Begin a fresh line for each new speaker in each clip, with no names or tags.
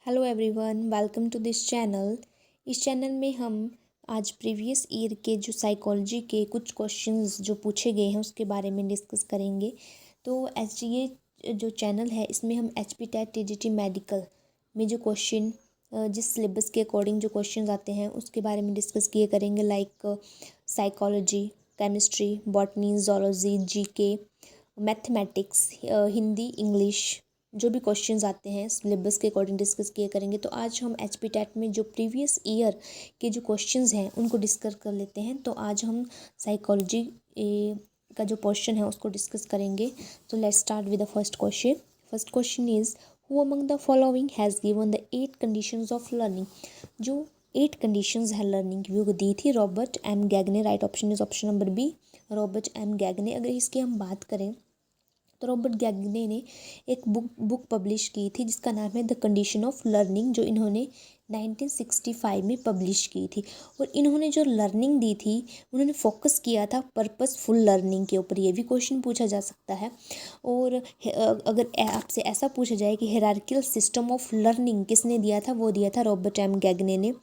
Hello everyone, welcome to this channel. इस channel में हम आज प्रीवियस ईयर के जो साइकोलॉजी के कुछ क्वेश्चंस जो पूछे गए हैं उसके बारे में डिस्कस करेंगे। तो ये जो चैनल है इसमें हम HPTET TGT मेडिकल में जो क्वेश्चन जिस सिलेबस के अकॉर्डिंग जो क्वेश्चंस आते हैं उसके बारे में डिस्कस किए करेंगे, like psychology, chemistry, botany, zoology, GK, mathematics, Hindi, English, जो भी क्वेश्चंस आते हैं सिलेबस के अकॉर्डिंग डिस्कस किए करेंगे। तो आज हम HPTET में जो प्रीवियस ईयर के जो क्वेश्चंस हैं उनको डिस्कस कर लेते हैं। तो आज हम साइकोलॉजी का जो क्वेश्चन है उसको डिस्कस करेंगे। तो let's start with the first question. First question is who among the following has given the 8 conditions of learning. जो 8 कंडीशंस है लर्निंग की वो दी थी Robert M Gagne. Right option is option number B, Robert M Gagne. अगर इसकी हम बात करें तो रॉबर्ट गैगने ने एक बुक पब्लिश की थी जिसका नाम है द कंडीशन ऑफ लर्निंग, जो इन्होंने 1965 में पब्लिश की थी। और इन्होंने जो लर्निंग दी थी उन्होंने फोकस किया था पर्पसफुल लर्निंग के ऊपर। ये भी क्वेश्चन पूछा जा सकता है। और अगर आपसे ऐसा पूछा जाए कि हायरार्किकल सिस्टम ऑफ लर्निंग किसने दिया था, वो दिया था रॉबर्ट एम गैगने ने।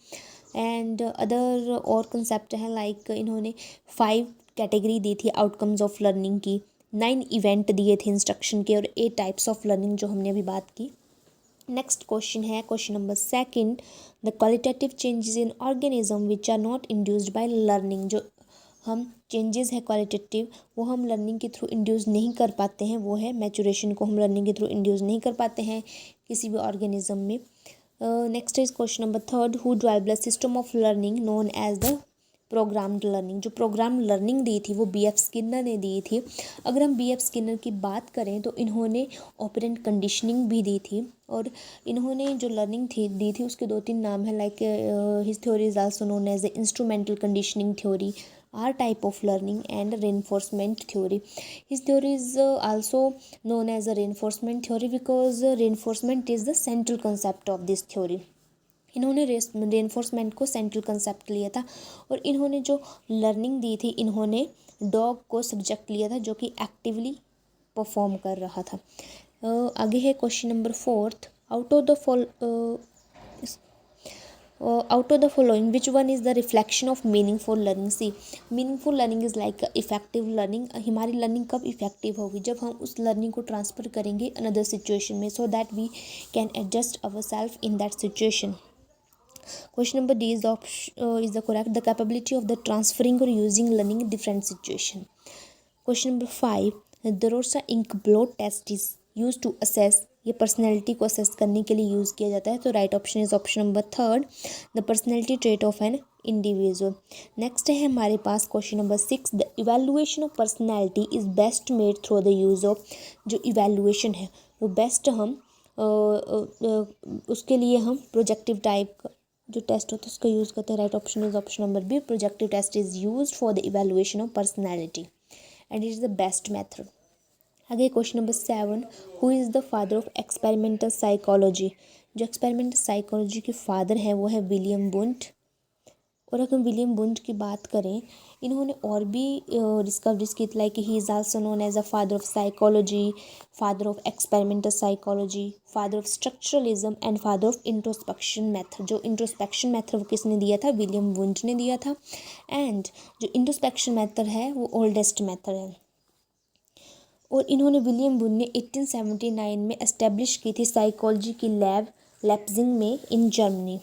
एंड अदर और कंसेप्ट है, लाइक इन्होंने 5 कैटेगरी दी थी आउटकम्स ऑफ लर्निंग की, 9 इवेंट दिए थे इंस्ट्रक्शन के, और 8 टाइप्स ऑफ लर्निंग जो हमने अभी बात की। नेक्स्ट क्वेश्चन है question number second, the qualitative changes in organism which are not induced by learning. जो हम चेंजेस है क्वालिटेटिव वो हम लर्निंग के थ्रू इंड्यूस नहीं कर पाते हैं, वो है मैचुरेशन को हम लर्निंग के थ्रू इंड्यूस नहीं कर पाते हैं किसी भी ऑर्गेनिज्म में। Next is question number third, who developed the system of learning known as the programmed learning. जो प्रोग्राम लर्निंग दी थी वो BF स्किनर ने दी थी। अगर हम BF स्किनर की बात करें तो इन्होंने ऑपरेंट कंडीशनिंग भी दी थी, और इन्होंने जो लर्निंग दी थी उसके 2-3 नाम हैं, like his theory is also known as the instrumental conditioning theory, R type of learning, and reinforcement theory. His theory is also known as a reinforcement theory because reinforcement is the central concept of this theory. इन्होंने reinforcement को central concept लिया था। और इन्होंने जो learning दी थी इन्होंने डॉग को सब्जेक्ट लिया था जो कि एक्टिवली परफॉर्म कर रहा था। आगे है question number fourth, out of the following which one is the reflection of meaningful learning. See, meaningful learning is like effective learning. हमारी लर्निंग कब इफेक्टिव होगी, जब हम उस लर्निंग को ट्रांसफ़र करेंगे अनदर सिचुएशन में, so that we can adjust our self in that situation. Question number D is the correct. The capability of the transferring or using learning in different situation. Question number 5. The DAROSA ink blot test is used to assess. ये personality को assess करने के लिए use किया जाता है। तो right option is option number third, the personality trait of an individual. Next है हमारे पास question number 6, the evaluation of personality is best made through the use of. जो इवेलुएशन है वो बेस्ट हम उसके लिए हम प्रोजेक्टिव टाइप जो टेस्ट होता है उसका यूज़ करते हैं। Right option is option number B, projective test is used for the evaluation of personality and it is the best method. आगे question number 7, who is the father of experimental psychology. जो experimental psychology के father हैं वो है William Wundt. और अगर हम William Wundt की बात करें, इन्होंने और भी डिस्कवरीज की, like he is also known as a father of psychology, father of experimental psychology, father of structuralism and father of introspection method. जो इंट्रोस्पेक्शन मेथड वो किसने दिया था, विलियम वुंट ने दिया था। एंड जो इंट्रोस्पेक्शन मेथड है वो ओल्डेस्ट मेथड है। और इन्होंने विलियम वुंट ने 1879 में एस्टेब्लिश की थी साइकोलॉजी की लैब लेप्जिंग में in Germany.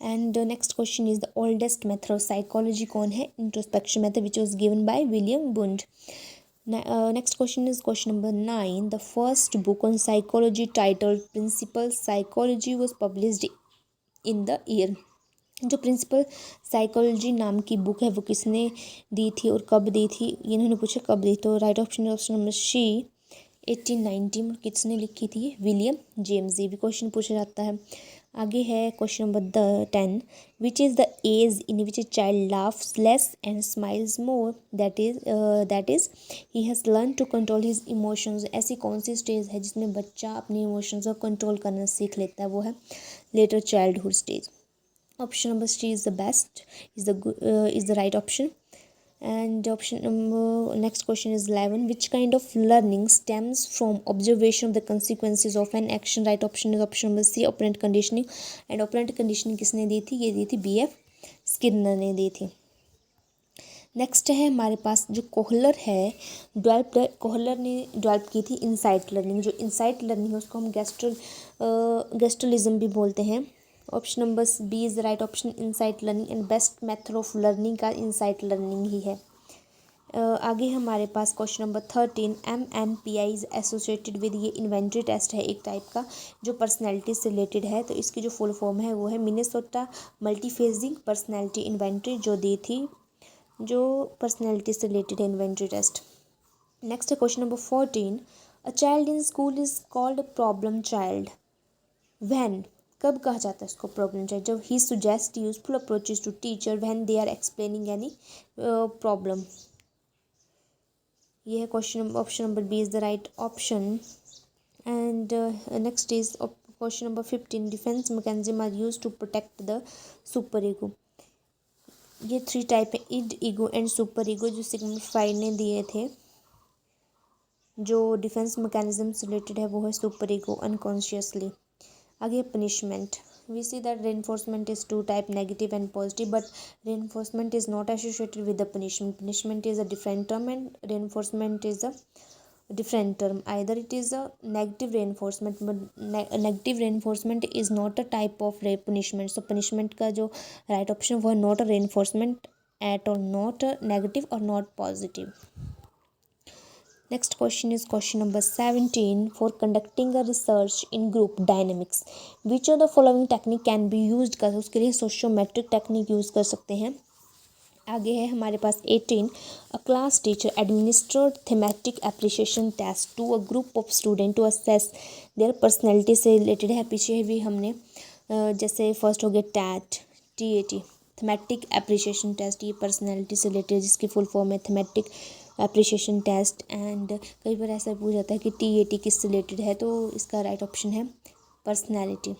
And next question is the oldest method of psychology कौन है, introspection method which was given by William Wundt. Next question is question number 9, the first book on psychology titled principle psychology was published in the year. जो principle psychology नाम की book है वो किसने दी थी और कब दी थी, इन्होंने पूछा कब दी। तो right option option number c, 1890 में। किसने लिखी थी, विलियम जेम्स। ये भी क्वेश्चन पूछा जाता है। आगे है question number 10, which is the age in which a child laughs less and smiles more, that is he has learn to control his emotions. ऐसी कौन सी स्टेज है जिसमें बच्चा अपने इमोशंस को कंट्रोल करना सीख लेता है, वो है later childhood stage. Option number c is the best, is the right option. And option next question is 11, which kind of learning stems from observation of the consequences of an action. Right option is option number c, operant conditioning. And operant conditioning किसने दी थी? ये दी थी BF Skinner ने दी थी. Next है हमारे पास जो कोहलर है, कोहलर ने डेवलप की थी इनसाइट लर्निंग. जो इनसाइट लर्निंग है उसको हम गेस्टलिज्म भी बोलते हैं. Option number B is the right option, insight learning. And best method of learning का इनसाइट लर्निंग ही है. आगे हमारे पास question number 13, MMPI is associated with. ये इन्वेंट्री टेस्ट है एक टाइप का जो पर्सनैलिटी से रिलेटेड है. तो इसकी जो फुल फॉर्म है वो है मिनेसोटा मल्टीफेजिंग पर्सनैलिटी इन्वेंट्री, जो दी थी जो पर्सनैलिटी से रिलेटेड है इन्वेंट्री टेस्ट. नेक्स्ट है question number 14, a child in school is called problem child when. कब कहा जाता है इसको प्रॉब्लम चाइल्ड? जब he suggest useful approaches to teacher when they are explaining any problem. ये है question, option number B is the right option. And next is question number 15, defence mechanism are use to protect the super ego. ये 3 type है, end, ego and super ego, जो Sigmund fried ने दिए थे. जो defence mechanism से related है वो है सुपर ईगो अनकॉन्शियसली. आगे punishment. We see that reinforcement is 2 type, negative and positive, but reinforcement is not associated with the punishment. Punishment is a different term and reinforcement is a different term. Either it is a negative reinforcement, but negative reinforcement is not a type of punishment. So punishment का जो right option वो है not a reinforcement at all, not a negative or not positive. Next question is question number 17, for conducting a research in group dynamics which of the following technique can be used. कर उसके लिए sociometric technique use कर सकते हैं. आगे है हमारे पास 18, a class teacher administered thematic appreciation test to a group of student to assess their personality से रिलेटेड है. पीछे भी हमने जैसे फर्स्ट हो गया TAT थीमेटिक एप्रिसिएशन टेस्ट, ये पर्सनैलिटी से रिलेटेड जिसकी फुल फॉर्म है थीमेटिक एप्रिसिएशन टेस्ट. एंड कई बार ऐसा पूछ जाता है कि TAT किससे रिलेटेड है, तो इसका राइट ऑप्शन है पर्सनैलिटी.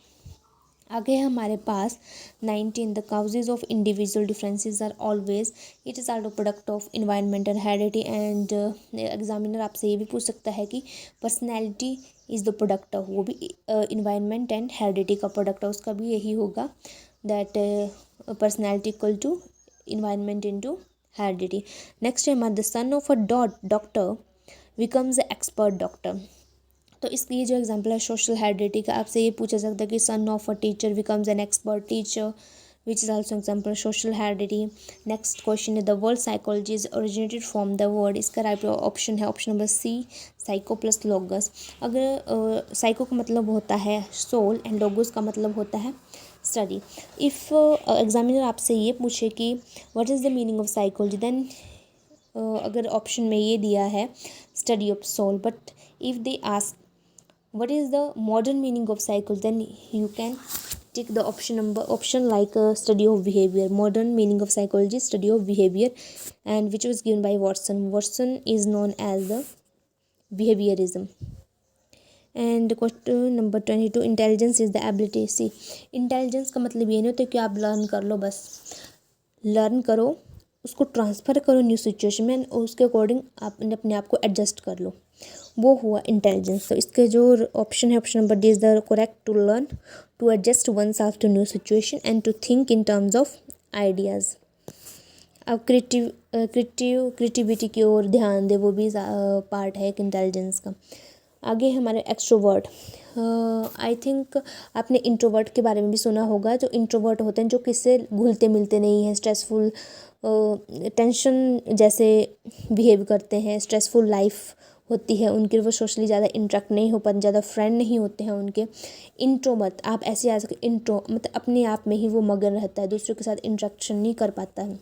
आगे है हमारे पास 19, the causes of individual differences are always, it is also product of environmental heredity. And examiner आपसे ये भी पूछ सकता है कि personality is the product of, वो भी इन्वायरमेंट एंड हेरिडिटी का प्रोडक्ट है, उसका भी यही होगा that personality equal to environment into heredity. Next है हमारा the son of a doctor becomes expert doctor. तो इसकी ये जो एग्जांपल है सोशल हेरिडिटी का, आपसे ये पूछा सकता है कि son of a teacher becomes an expert teacher, which is also example social heredity. Next question है the word psychology is originated from the word. इसका राइट ऑप्शन है option number C, psycho plus logos. अगर psycho का मतलब होता है soul and लोगस का मतलब होता है स्टडी. इफ़ एग्जामिनर आपसे ये पूछे कि what is the meaning of psychology, then अगर ऑप्शन में ये दिया है study of soul, but if they ask what is the modern meaning of psychology, then you can tick the option like study of behavior. Modern meaning of psychology, study of behavior, and which was given by Watson is known as the behaviorism. And question number 22, intelligence is the ability. See, intelligence का मतलब ये नहीं होता कि आप learn कर लो, बस learn करो, उसको ट्रांसफ़र करो न्यू सिचुएशन में और उसके अकॉर्डिंग आप अपने आप को एडजस्ट कर लो, वो हुआ इंटेलिजेंस. तो इसके जो ऑप्शन है option number d is the correct, to learn to adjust one self to new situation and to think in terms of ideas. अब क्रिएटिविटी की ओर ध्यान दे, वो भी पार्ट है एक इंटेलिजेंस का. आगे हमारे एक्सट्रोवर्ट. आई थिंक आपने इंट्रोवर्ट के बारे में भी सुना होगा. जो इंट्रोवर्ट होते हैं जो किससे घुलते मिलते नहीं हैं, स्ट्रेसफुल टेंशन जैसे बिहेव करते हैं, स्ट्रेसफुल लाइफ होती है उनकी, वो सोशली ज़्यादा इंटरेक्ट नहीं हो पाते, ज़्यादा फ्रेंड नहीं होते हैं उनके. इंट्रोवर्ट आप ऐसे आ सके, इंट्रो मतलब अपने आप में ही वो मगन रहता है, दूसरों के साथ इंटरेक्शन नहीं कर पाता है.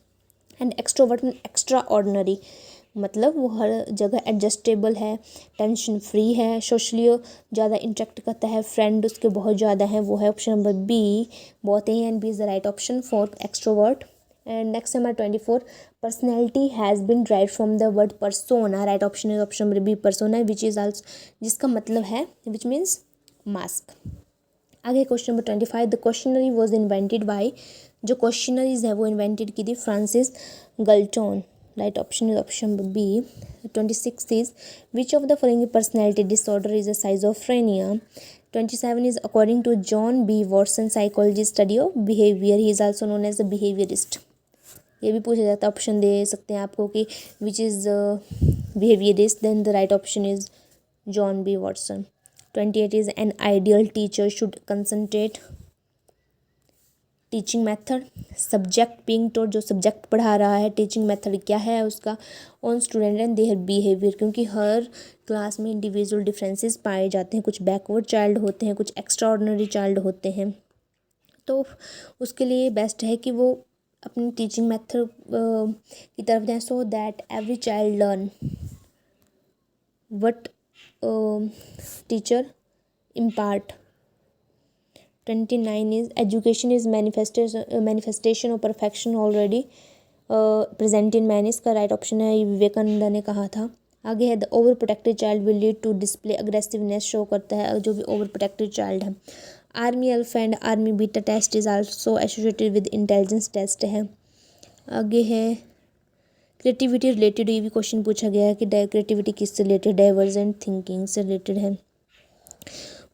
एंड एक्सट्रोवर्ट में एक्स्ट्रा ऑर्डिनरी, मतलब वो हर जगह एडजस्टेबल है, टेंशन फ्री है, सोशली ज़्यादा इंटरेक्ट करता है, फ्रेंड उसके बहुत ज़्यादा हैं, वो है option number b, both a and b is the right option for extrovert. And next number 24, personality has been derived from the word persona. Right option is option number b, persona, which is also, जिसका मतलब है which means mask. आगे question number 25, the questionnaire was invented by. जो questionnaires है वो invented की थी Francis Galton. Right option is option B. 26 is which of the following personality disorder is a schizophrenia. 27 is according to John B. Watson psychology study of behavior, he is also known as a behaviorist. ये भी पूछा जाता है, option दे सकते हैं आपको कि which is behaviorist, then the right option is John B. Watson. 28 is an ideal teacher should concentrate teaching method, subject being taught, जो सब्जेक्ट पढ़ा रहा है, टीचिंग मेथड क्या है उसका, on student and their behaviour, क्योंकि हर क्लास में individual differences पाए जाते हैं, कुछ बैकवर्ड चाइल्ड होते हैं, कुछ एक्स्ट्रा ऑर्डिनरी चाइल्ड होते हैं, तो उसके लिए बेस्ट है कि वो अपनी टीचिंग मेथड की तरफ दें, so that every child learn what teacher impart. 29 is education is manifestation of perfection already present in man. इसका राइट ऑप्शन है, विवेकानंद ने कहा था. आगे है the over protected child will lead to display aggressiveness, show करता है जो भी ओवर प्रोटेक्टेड चाइल्ड है. Army alpha and army beta test is also associated with intelligence test है. आगे है क्रिएटिविटी रिलेटेड, ये भी क्वेश्चन पूछा गया है कि क्रिएटिविटी किससे रिलेटेड, डाइवर्जेंट थिंकिंग से रिलेटेड है.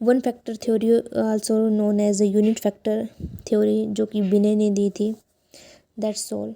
One factor theory also known as a unit factor theory, जो कि बिने ने दी थी. That's all.